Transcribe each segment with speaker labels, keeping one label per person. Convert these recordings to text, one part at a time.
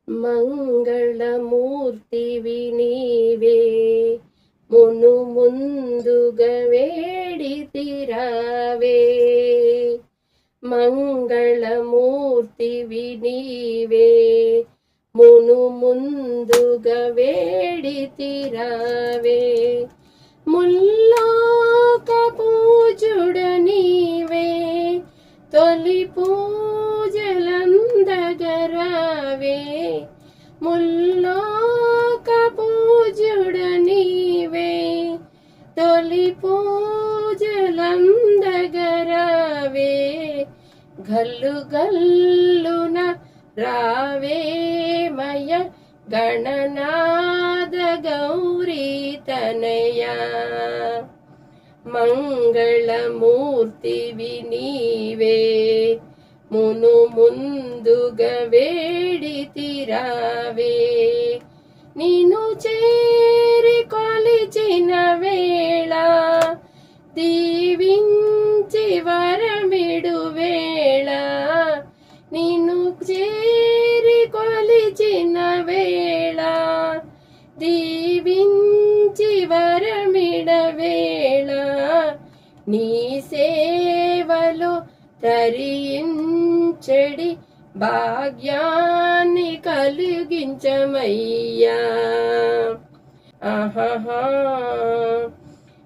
Speaker 1: మంగళమూర్తివి నీవే మును ముందుగా వేడితిరావే. మంగళమూర్తివి నీవే మును ముందుగా వేడితిరావే. ముల్లోక పూజుడ నీవే తొలి పూజలందగరావే. ముల్లోక పూజుడ నీవే తొలి పూజలందగరావే. గల్లు గల్లున రావేమయ గణనాద గౌరీ తనయా. మంగళమూర్తివి నీవే మును ముందుగా వేడితిరావే. నిన్ను చేరి కొలిచిన వేళ దీవించి వరమిడు వేళ. నిన్ను చేరి కొలిచిన వేళ దీవించి వరమిడ వేళ. నీ సేవలో తరించెడి భాగ్యాన్ని కలిగించమయ్యా. ఆహా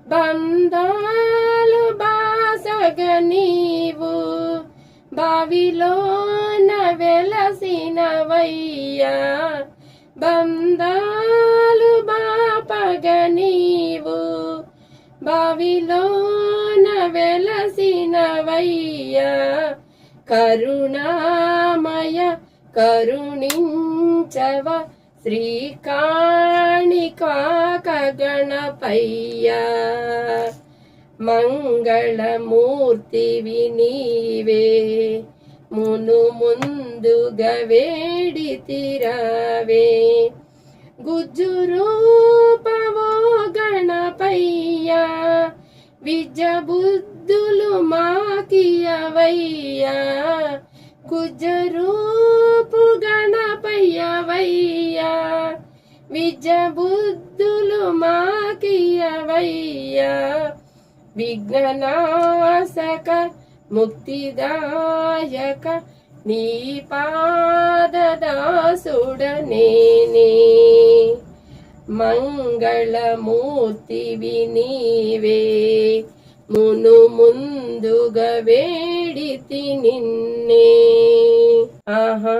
Speaker 1: బంధాలు బాసగ నీవు బావిలోన వెలసినవయ్యా. బంధాలు బాపగ నీవు బావిలోన వెలసినవయ్యా. కరుణామయ కరుణించవ శ్రీకాణికాక గణపయ్యా. మంగళమూర్తివి నీవే మును ముందుగా వేడితిరావే. గుజ్జు రూపవో గణపయ్యా విద్య బుద్ధులు మాకియవయ్యా. గుజ్జ రూపు గణపయ్యవయ్యా విద్య బుద్ధులు మాకియవయ్యా. విఘ్ననాశక ముక్తిదాయక నీ పాదదాసుడనేనే. మంగళమూర్తివి నీవే మును ముందుగా వేడితి నిన్నే. ఆహా